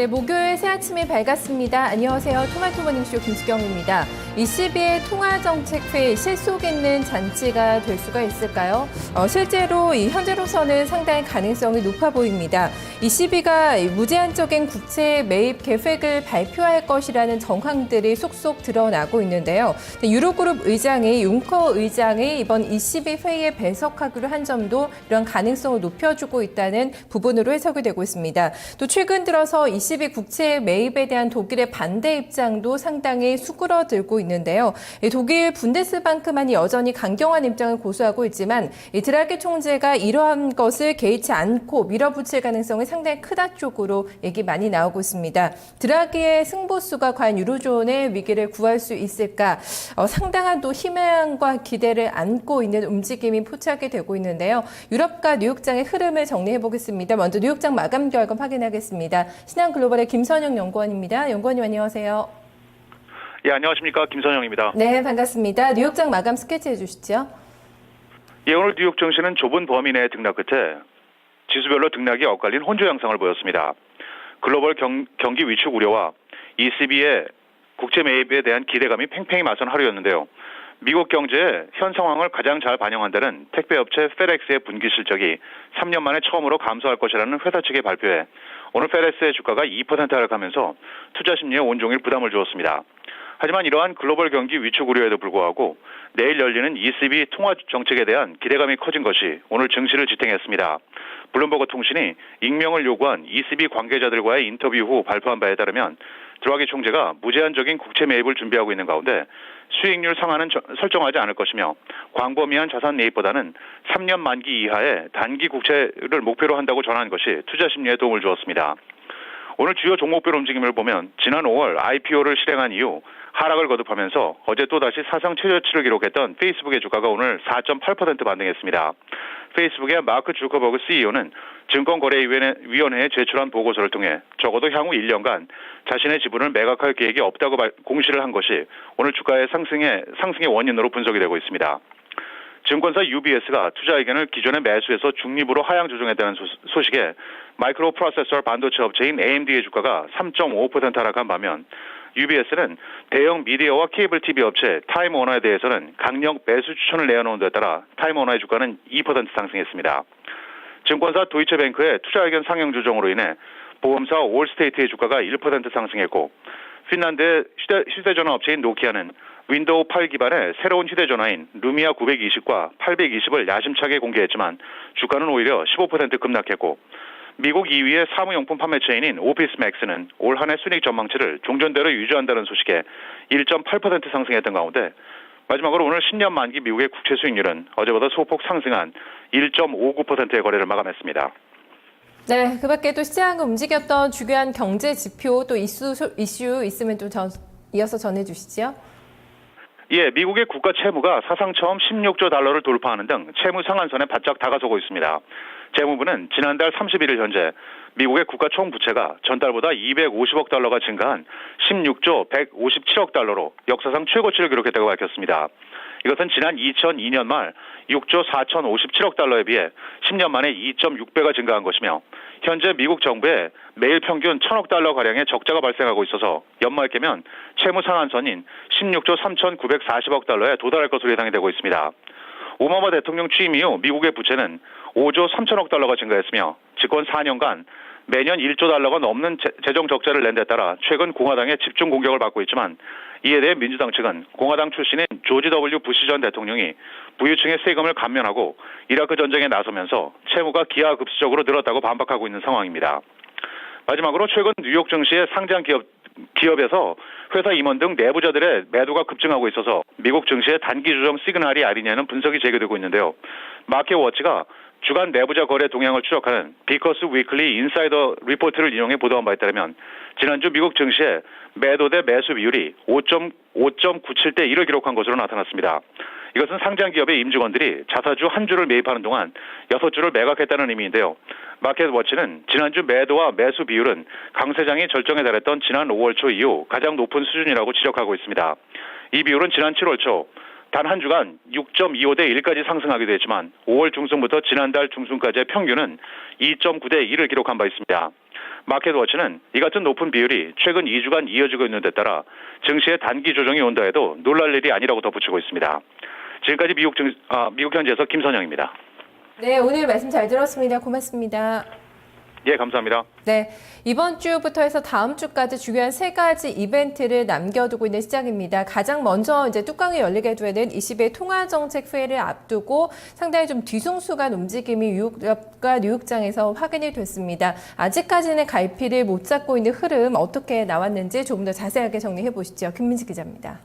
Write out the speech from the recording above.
네, 목요일 새 아침이 밝았습니다. 안녕하세요. 토마토모닝쇼 김수경입니다. 22의 통화정책회의 실속 있는 잔치가 될 수가 있을까요? 실제로 현재로서는 상당히 가능성이 높아 보입니다. 22가 무제한적인 국채 매입 계획을 발표할 것이라는 정황들이 속속 드러나고 있는데요. 유로그룹 의장이 융커 의장이 이번 22 회의에 배석하기로 한 점도 이런 가능성을 높여주고 있다는 부분으로 해석이 되고 있습니다. 또 최근 들어서 22 국채 매입에 대한 독일의 반대 입장도 상당히 수그러들고 있는데요. 독일 분데스방크만이 여전히 강경한 입장을 고수하고 있지만 드라기 총재가 이러한 것을 개의치 않고 밀어붙일 가능성이 상당히 크다 쪽으로 얘기 많이 나오고 있습니다. 드라기의 승부수가 과연 유로존의 위기를 구할 수 있을까? 상당한 또 희망과 기대를 안고 있는 움직임이 포착이 되고 있는데요. 유럽과 뉴욕장의 흐름을 정리해 보겠습니다. 먼저 뉴욕장 마감 결과 확인하겠습니다. 신한글로벌의 김선영 연구원입니다. 연구원님 안녕하세요. 예, 안녕하십니까. 김선영입니다. 네, 반갑습니다. 뉴욕장 마감 스케치해 주시죠. 예, 오늘 뉴욕 증시는 좁은 범위 내에 등락 끝에 지수별로 등락이 엇갈린 혼조 양상을 보였습니다. 글로벌 경기 위축 우려와 ECB의 국채 매입에 대한 기대감이 팽팽히 맞선 하루였는데요. 미국 경제의 현 상황을 가장 잘 반영한다는 택배업체 페덱스의 분기 실적이 3년 만에 처음으로 감소할 것이라는 회사 측의 발표에 오늘 페덱스의 주가가 2% 하락하면서 투자 심리에 온종일 부담을 주었습니다. 하지만 이러한 글로벌 경기 위축 우려에도 불구하고 내일 열리는 ECB 통화 정책에 대한 기대감이 커진 것이 오늘 증시를 지탱했습니다. 블룸버그 통신이 익명을 요구한 ECB 관계자들과의 인터뷰 후 발표한 바에 따르면 드라기 총재가 무제한적인 국채 매입을 준비하고 있는 가운데 수익률 상한은 설정하지 않을 것이며 광범위한 자산 매입보다는 3년 만기 이하의 단기 국채를 목표로 한다고 전한 것이 투자 심리에 도움을 주었습니다. 오늘 주요 종목별 움직임을 보면 지난 5월 IPO를 실행한 이후 하락을 거듭하면서 어제 또다시 사상 최저치를 기록했던 페이스북의 주가가 오늘 4.8% 반등했습니다. 페이스북의 마크 주커버그 CEO는 증권거래위원회에 제출한 보고서를 통해 적어도 향후 1년간 자신의 지분을 매각할 계획이 없다고 공시를 한 것이 오늘 주가의 상승의 원인으로 분석이 되고 있습니다. 증권사 UBS가 투자 의견을 기존의 매수에서 중립으로 하향 조정했다는 소식에 마이크로 프로세서 반도체 업체인 AMD의 주가가 3.5% 하락한 반면 UBS는 대형 미디어와 케이블 TV 업체 타임워너에 대해서는 강력 매수 추천을 내어놓은 데 따라 타임워너의 주가는 2% 상승했습니다. 증권사 도이체뱅크의 투자 의견 상향 조정으로 인해 보험사 올스테이트의 주가가 1% 상승했고 핀란드의 휴대전화 업체인 노키아는 윈도우 8 기반의 새로운 휴대전화인 루미아 920과 820을 야심차게 공개했지만 주가는 오히려 15% 급락했고 미국 2위의 사무용품 판매체인인 오피스맥스는 올 한 해 순이익 전망치를 종전대로 유지한다는 소식에 1.8% 상승했던 가운데 마지막으로 오늘 10년 만기 미국의 국채 수익률은 어제보다 소폭 상승한 1.59%의 거래를 마감했습니다. 네, 그 밖에 또 시장을 움직였던 주요한 경제 지표 또 이슈 있으면 좀 이어서 전해주시죠. 예, 미국의 국가 채무가 사상 처음 16조 달러를 돌파하는 등 채무 상한선에 바짝 다가서고 있습니다. 재무부는 지난달 31일 현재 미국의 국가 총부채가 전달보다 250억 달러가 증가한 16조 157억 달러로 역사상 최고치를 기록했다고 밝혔습니다. 이것은 지난 2002년 말 6조 4,057억 달러에 비해 10년 만에 2.6배가 증가한 것이며 현재 미국 정부에 매일 평균 1,000억 달러가량의 적자가 발생하고 있어서 연말 깨면 채무 상한선인 16조 3,940억 달러에 도달할 것으로 예상이 되고 있습니다. 오바마 대통령 취임 이후 미국의 부채는 5조 3천억 달러가 증가했으며 집권 4년간 매년 1조 달러가 넘는 재정 적자를 낸 데 따라 최근 공화당의 집중 공격을 받고 있지만 이에 대해 민주당 측은 공화당 출신인 조지 W 부시 전 대통령이 부유층의 세금을 감면하고 이라크 전쟁에 나서면서 채무가 기하급수적으로 늘었다고 반박하고 있는 상황입니다. 마지막으로 최근 뉴욕 증시의 상장 기업에서 회사 임원 등 내부자들의 매도가 급증하고 있어서 미국 증시의 단기 조정 시그널이 아니냐는 분석이 제기되고 있는데요. 마켓워치가 주간 내부자 거래 동향을 추적하는 비커스 위클리 인사이더 리포트를 인용해 보도한 바에 따르면 지난주 미국 증시의 매도 대 매수 비율이 5.97대 1을 기록한 것으로 나타났습니다. 이것은 상장 기업의 임직원들이 자사주 한 주를 매입하는 동안 6주를 매각했다는 의미인데요. 마켓워치는 지난주 매도와 매수 비율은 강 세장이 절정에 달했던 지난 5월 초 이후 가장 높은 수준이라고 지적하고 있습니다. 이 비율은 지난 7월 초 단 한 주간 6.25대 1까지 상승하기도 했지만 5월 중순부터 지난달 중순까지의 평균은 2.9대 1을 기록한 바 있습니다. 마켓워치는 이 같은 높은 비율이 최근 2주간 이어지고 있는 데 따라 증시의 단기 조정이 온다 해도 놀랄 일이 아니라고 덧붙이고 있습니다. 지금까지 미국 현지에서 김선영입니다. 네, 오늘 말씀 잘 들었습니다. 고맙습니다. 예, 감사합니다. 네, 이번 주부터 해서 다음 주까지 중요한 세 가지 이벤트를 남겨두고 있는 시장입니다. 가장 먼저 이제 뚜껑이 열리게 되는 20일 통화정책 회의를 앞두고 상당히 좀 뒤숭숭한 움직임이 유럽과 뉴욕장에서 확인이 됐습니다. 아직까지는 갈피를 못 잡고 있는 흐름 어떻게 나왔는지 조금 더 자세하게 정리해 보시죠. 김민지 기자입니다.